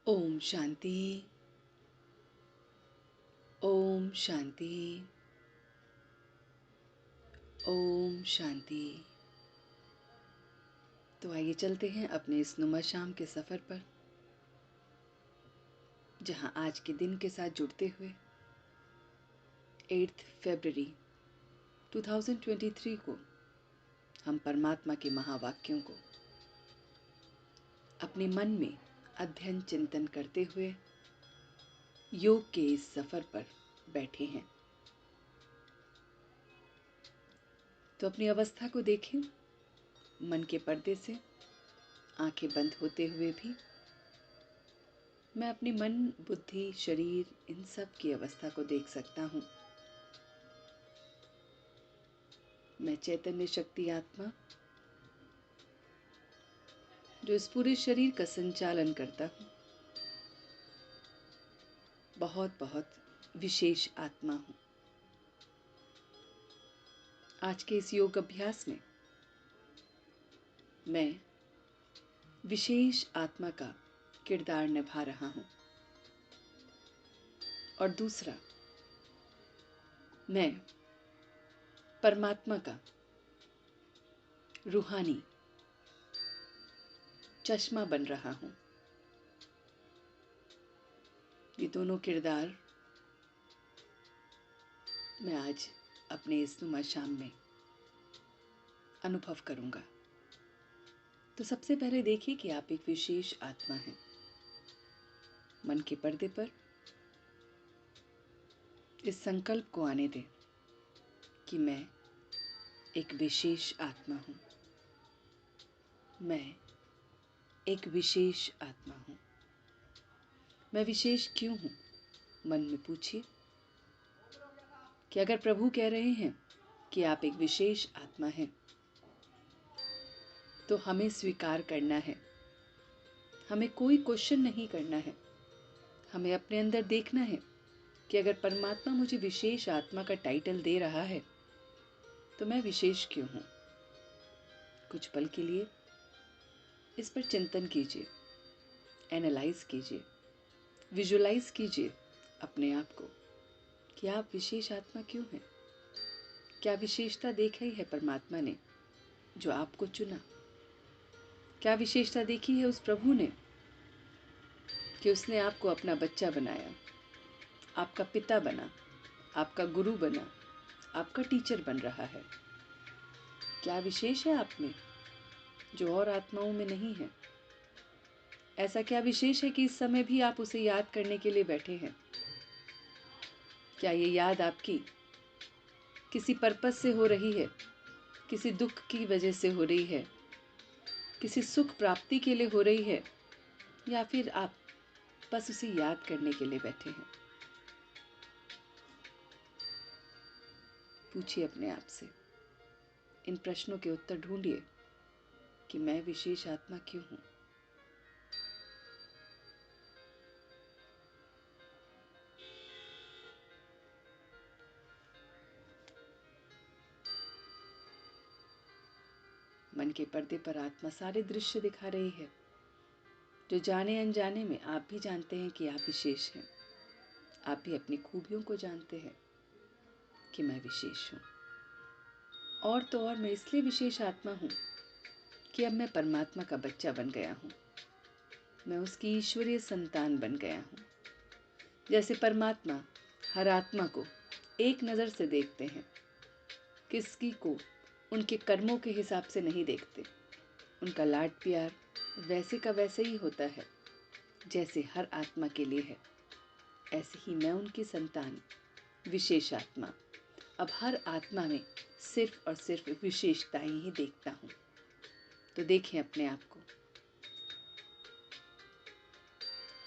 ओम शांति। ओम शांति। ओम शांति। तो आइए चलते हैं अपने इस नुमा शाम के सफ़र पर, जहां आज के दिन के साथ जुड़ते हुए 8 फरवरी 2023 को हम परमात्मा के महावाक्यों को अपने मन में अध्ययन चिंतन करते हुए योग के इस सफ़र पर बैठे हैं। तो अपनी अवस्था को देखें, मन के पर्दे से आंखें बंद होते हुए भी मैं अपनी मन, बुद्धि, शरीर, इन सब की अवस्था को देख सकता हूँ। मैं चैतन्य शक्ति आत्मा, जो इस पूरे शरीर का संचालन करता हूँ, बहुत बहुत विशेष आत्मा हूँ। आज के इस योग अभ्यास में मैं विशेष आत्मा का किरदार निभा रहा हूँ, और दूसरा, मैं परमात्मा का रूहानी चश्मा बन रहा हूँ। ये दोनों किरदार मैं आज अपने इस नुमा शाम में अनुभव करूंगा। तो सबसे पहले देखिए कि आप एक विशेष आत्मा हैं। मन के पर्दे पर इस संकल्प को आने दें कि मैं एक विशेष आत्मा हूँ। मैं एक विशेष आत्मा हूँ। मैं विशेष क्यों हूँ? मन में पूछिए कि अगर प्रभु कह रहे हैं कि आप एक विशेष आत्मा हैं, तो हमें स्वीकार करना है। हमें कोई क्वेश्चन नहीं करना है। हमें अपने अंदर देखना है कि अगर परमात्मा मुझे विशेष आत्मा का टाइटल दे रहा है, तो मैं विशेष क्यों हूँ? कुछ पल के लिए इस पर चिंतन कीजिए, एनालाइज कीजिए, विजुलाइज कीजिए अपने आप को कि आप विशेष आत्मा क्यों हैं? क्या विशेषता देखी है परमात्मा ने जो आपको चुना? क्या विशेषता देखी है उस प्रभु ने कि उसने आपको अपना बच्चा बनाया, आपका पिता बना, आपका गुरु बना, आपका टीचर बन रहा है? क्या विशेष है आप में जो और आत्माओं में नहीं है? ऐसा क्या विशेष है कि इस समय भी आप उसे याद करने के लिए बैठे हैं? क्या ये याद आपकी किसी पर्पस से हो रही है, किसी दुख की वजह से हो रही है, किसी सुख प्राप्ति के लिए हो रही है, या फिर आप बस उसे याद करने के लिए बैठे हैं? पूछिए अपने आप से, इन प्रश्नों के उत्तर ढूंढिए कि मैं विशेष आत्मा क्यों हूं? मन के पर्दे पर आत्मा सारे दृश्य दिखा रही है, जो जाने अनजाने में आप भी जानते हैं कि आप विशेष हैं। आप भी अपनी खूबियों को जानते हैं कि मैं विशेष हूँ। और तो और मैं इसलिए विशेष आत्मा हूँ कि अब मैं परमात्मा का बच्चा बन गया हूँ। मैं उसकी ईश्वरीय संतान बन गया हूँ। जैसे परमात्मा हर आत्मा को एक नज़र से देखते हैं, किसी को उनके कर्मों के हिसाब से नहीं देखते। उनका लाड प्यार वैसे का वैसे ही होता है जैसे हर आत्मा के लिए है। ऐसे ही मैं उनकी संतान, विशेष आत्मा, अब हर आत्मा में सिर्फ और सिर्फ विशेषताएं ही देखता हूँ। तो देखें अपने आप को,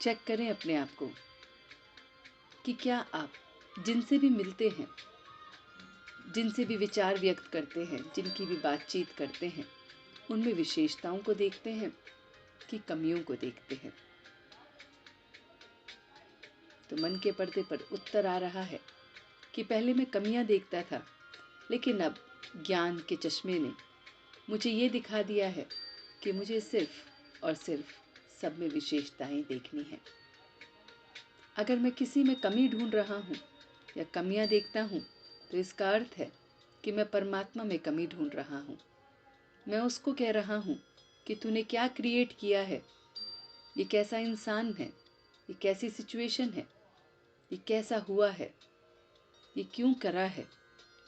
चेक करें अपने आप को कि क्या आप जिनसे भी मिलते हैं, जिनसे भी विचार व्यक्त करते हैं, जिनकी भी बातचीत करते हैं, उनमें विशेषताओं को देखते हैं कि कमियों को देखते हैं? तो मन के पर्दे पर उत्तर आ रहा है कि पहले मैं कमियां देखता था, लेकिन अब ज्ञान के चश्मे ने मुझे ये दिखा दिया है कि मुझे सिर्फ और सिर्फ सब में विशेषताएं देखनी है। अगर मैं किसी में कमी ढूंढ रहा हूँ या कमियां देखता हूँ तो इसका अर्थ है कि मैं परमात्मा में कमी ढूंढ रहा हूँ। मैं उसको कह रहा हूँ कि तूने क्या क्रिएट किया है, ये कैसा इंसान है, ये कैसी सिचुएशन है, ये कैसा हुआ है, ये क्यों करा है।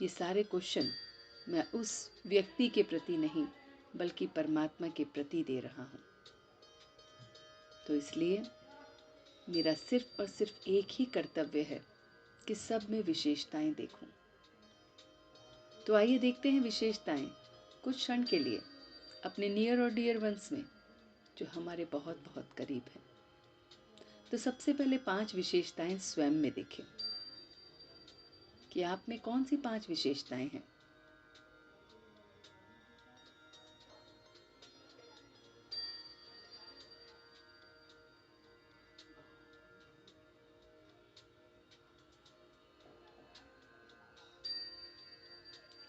ये सारे क्वेश्चन मैं उस व्यक्ति के प्रति नहीं बल्कि परमात्मा के प्रति दे रहा हूँ। तो इसलिए मेरा सिर्फ और सिर्फ एक ही कर्तव्य है कि सब में विशेषताएं देखूं। तो आइए देखते हैं विशेषताएं कुछ क्षण के लिए अपने नियर और डियर वंस में जो हमारे बहुत बहुत करीब हैं। तो सबसे पहले 5 विशेषताएं स्वयं में देखें कि आप में कौन सी 5 विशेषताएं हैं।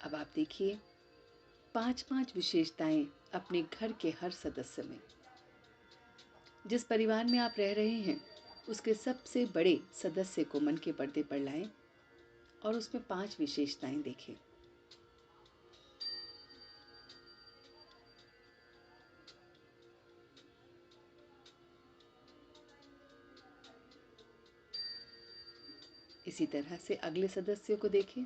अब आप देखिए 5-5 विशेषताएं अपने घर के हर सदस्य में। जिस परिवार में आप रह रहे हैं उसके सबसे बड़े सदस्य को मन के पर्दे पर लाएं और उसमें 5 विशेषताएं देखें। इसी तरह से अगले सदस्य को देखें।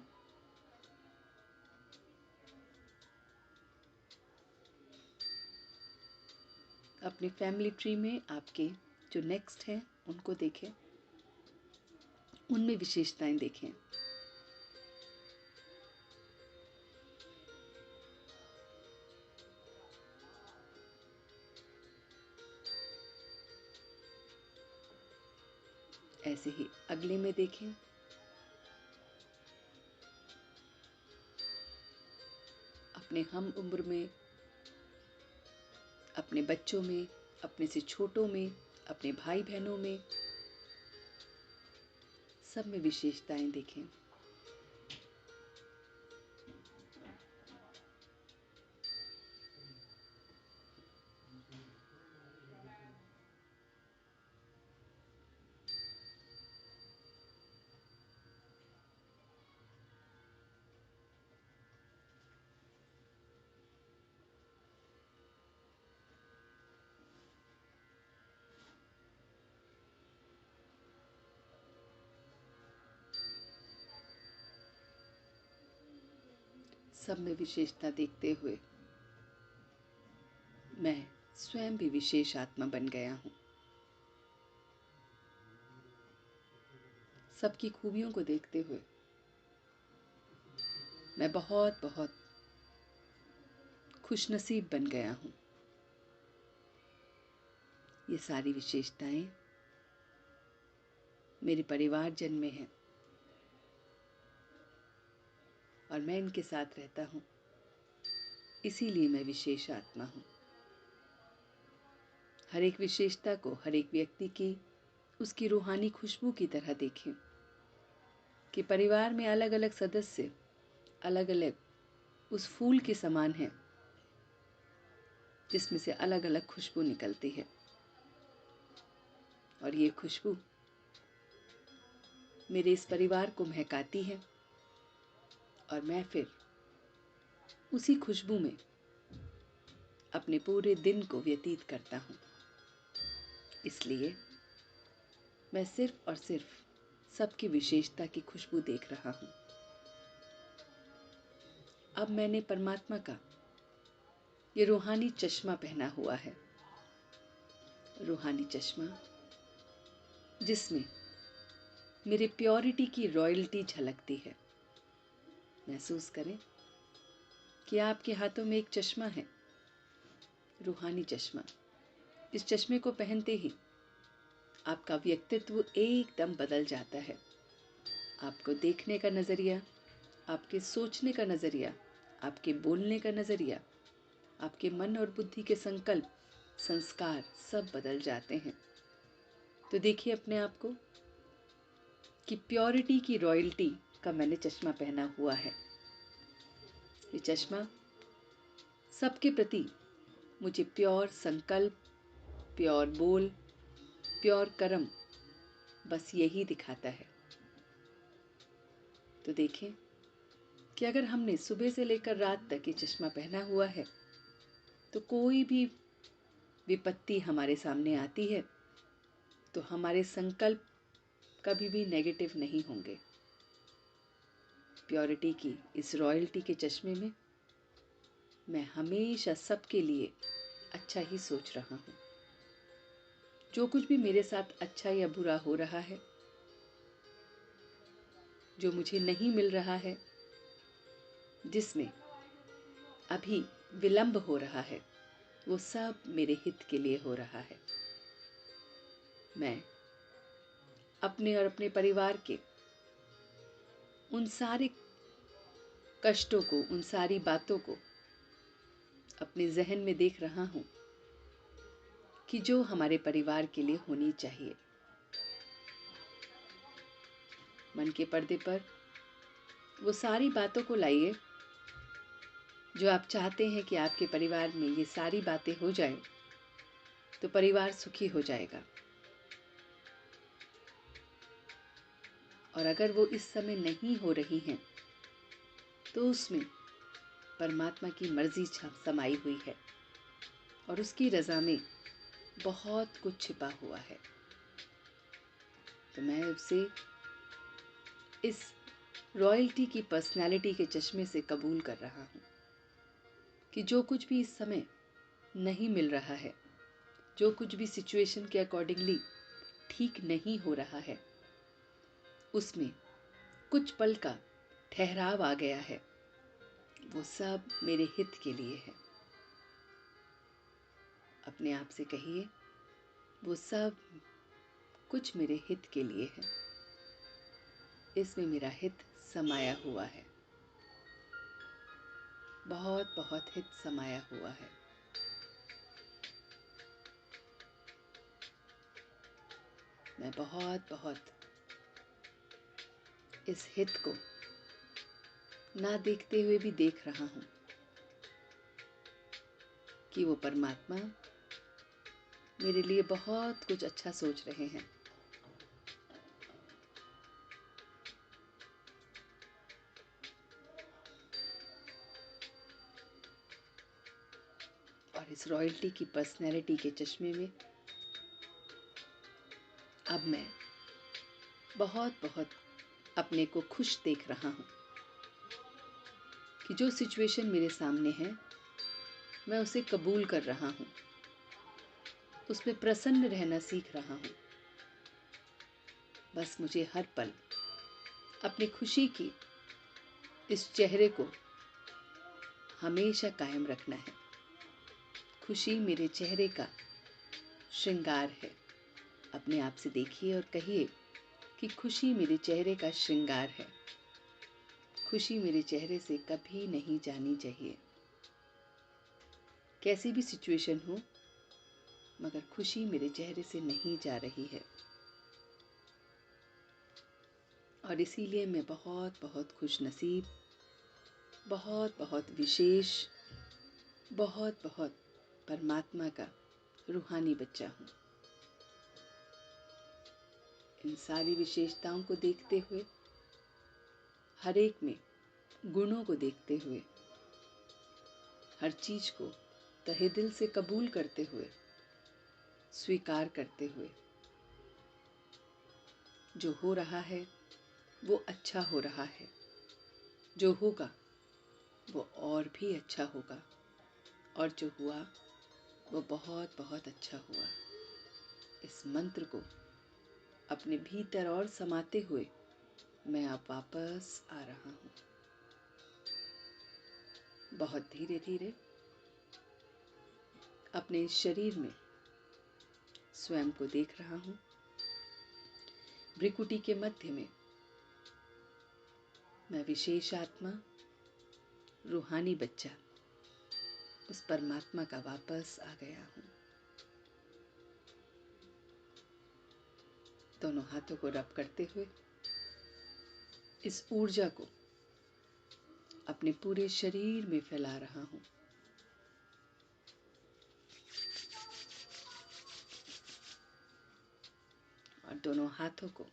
अपने फैमिली ट्री में आपके जो नेक्स्ट हैं उनको देखें, उनमें विशेषताएं देखें। ऐसे ही अगले में देखें। अपने हम उम्र में, अपने बच्चों में, अपने से छोटों में, अपने भाई बहनों में, सब में विशेषताएं देखें। सब में विशेषता देखते हुए मैं स्वयं भी विशेष आत्मा बन गया हूँ। सबकी खूबियों को देखते हुए मैं बहुत बहुत खुशनसीब बन गया हूँ। ये सारी विशेषताएं मेरे परिवारजन में हैं और मैं इनके साथ रहता हूँ, इसीलिए मैं विशेष आत्मा हूँ। हर एक विशेषता को हर एक व्यक्ति की उसकी रूहानी खुशबू की तरह देखें कि परिवार में अलग अलग सदस्य अलग अलग उस फूल के समान हैं जिसमें से अलग अलग खुशबू निकलती है। और ये खुशबू मेरे इस परिवार को महकाती है और मैं फिर उसी खुशबू में अपने पूरे दिन को व्यतीत करता हूँ। इसलिए मैं सिर्फ और सिर्फ सबकी विशेषता की खुशबू देख रहा हूँ। अब मैंने परमात्मा का ये रूहानी चश्मा पहना हुआ है, रूहानी चश्मा जिसमें मेरे प्योरिटी की रॉयल्टी झलकती है। महसूस करें कि आपके हाथों में एक चश्मा है, रूहानी चश्मा। इस चश्मे को पहनते ही आपका व्यक्तित्व एकदम बदल जाता है। आपको देखने का नज़रिया, आपके सोचने का नज़रिया, आपके बोलने का नज़रिया, आपके मन और बुद्धि के संकल्प, संस्कार सब बदल जाते हैं। तो देखिए अपने आप को कि प्योरिटी की रॉयल्टी का मैंने चश्मा पहना हुआ है। ये चश्मा सबके प्रति मुझे प्योर संकल्प, प्योर बोल, प्योर कर्म बस यही दिखाता है। तो देखें कि अगर हमने सुबह से लेकर रात तक ये चश्मा पहना हुआ है तो कोई भी विपत्ति हमारे सामने आती है तो हमारे संकल्प कभी भी नेगेटिव नहीं होंगे। प्योरिटी की इस रॉयल्टी के चश्मे में मैं हमेशा सबके लिए अच्छा ही सोच रहा हूँ। जो कुछ भी मेरे साथ अच्छा या बुरा हो रहा है, जो मुझे नहीं मिल रहा है, जिसमें अभी विलंब हो रहा है, वो सब मेरे हित के लिए हो रहा है। मैं अपने और अपने परिवार के उन सारे कष्टों को, उन सारी बातों को अपने जहन में देख रहा हूँ कि जो हमारे परिवार के लिए होनी चाहिए। मन के पर्दे पर वो सारी बातों को लाइए जो आप चाहते हैं कि आपके परिवार में ये सारी बातें हो जाएं, तो परिवार सुखी हो जाएगा। और अगर वो इस समय नहीं हो रही हैं, तो उसमें परमात्मा की मर्जी समाई हुई है और उसकी रज़ा में बहुत कुछ छिपा हुआ है। तो मैं उसे इस रॉयल्टी की पर्सनैलिटी के चश्मे से कबूल कर रहा हूँ कि जो कुछ भी इस समय नहीं मिल रहा है, जो कुछ भी सिचुएशन के अकॉर्डिंगली ठीक नहीं हो रहा है, उसमें कुछ पल का ठहराव आ गया है, वो सब मेरे हित के लिए है। अपने आप से कहिए, वो सब कुछ मेरे हित के लिए है। इसमें मेरा हित समाया हुआ है, बहुत बहुत हित समाया हुआ है। मैं बहुत बहुत इस हित को ना देखते हुए भी देख रहा हूँ कि वो परमात्मा मेरे लिए बहुत कुछ अच्छा सोच रहे हैं। और इस रॉयल्टी की पर्सनैलिटी के चश्मे में अब मैं बहुत बहुत अपने को खुश देख रहा हूँ कि जो सिचुएशन मेरे सामने है, मैं उसे कबूल कर रहा हूँ, उसमें प्रसन्न रहना सीख रहा हूँ। बस मुझे हर पल अपनी खुशी की इस चेहरे को हमेशा कायम रखना है। खुशी मेरे चेहरे का श्रृंगार है। अपने आप से देखिए और कहिए कि खुशी मेरे चेहरे का श्रृंगार है। खुशी मेरे चेहरे से कभी नहीं जानी चाहिए। कैसी भी सिचुएशन हो, मगर खुशी मेरे चेहरे से नहीं जा रही है। और इसीलिए मैं बहुत बहुत खुश नसीब, बहुत बहुत विशेष, बहुत बहुत परमात्मा का रूहानी बच्चा हूँ। इन सारी विशेषताओं को देखते हुए, हर एक में गुणों को देखते हुए, हर चीज को तहे दिल से कबूल करते हुए, स्वीकार करते हुए, जो हो रहा है वो अच्छा हो रहा है, जो होगा वो और भी अच्छा होगा, और जो हुआ वो बहुत बहुत अच्छा हुआ। इस मंत्र को अपने भीतर और समाते हुए मैं अब वापस आ रहा हूँ। बहुत धीरे धीरे अपने शरीर में स्वयं को देख रहा हूँ। भ्रिकुटी के मध्य में मैं विशेष आत्मा, रूहानी बच्चा, उस परमात्मा का वापस आ गया हूँ। दोनों हाथों को रब करते हुए इस ऊर्जा को अपने पूरे शरीर में फैला रहा हूँ। और दोनों हाथों को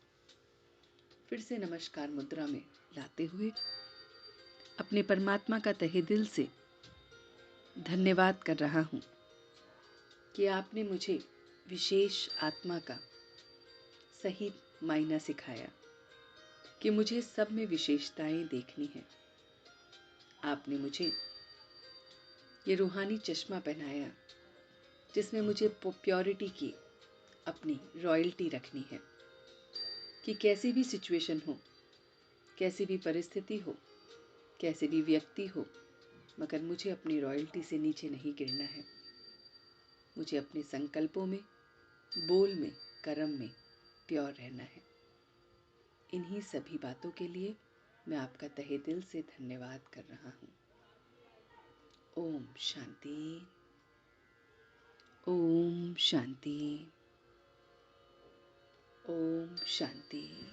फिर से नमस्कार मुद्रा में लाते हुए अपने परमात्मा का तहे दिल से धन्यवाद कर रहा हूँ कि आपने मुझे विशेष आत्मा का सही मायना सिखाया, कि मुझे सब में विशेषताएं देखनी है। आपने मुझे ये रूहानी चश्मा पहनाया जिसमें मुझे प्योरिटी की अपनी रॉयल्टी रखनी है, कि कैसी भी सिचुएशन हो, कैसी भी परिस्थिति हो, कैसे भी व्यक्ति हो, मगर मुझे अपनी रॉयल्टी से नीचे नहीं गिरना है। मुझे अपने संकल्पों में, बोल में, कर्म में प्योर रहना है। इन्हीं सभी बातों के लिए मैं आपका तहे दिल से धन्यवाद कर रहा हूँ। ओम शांति, ओम शांति, ओम शांति।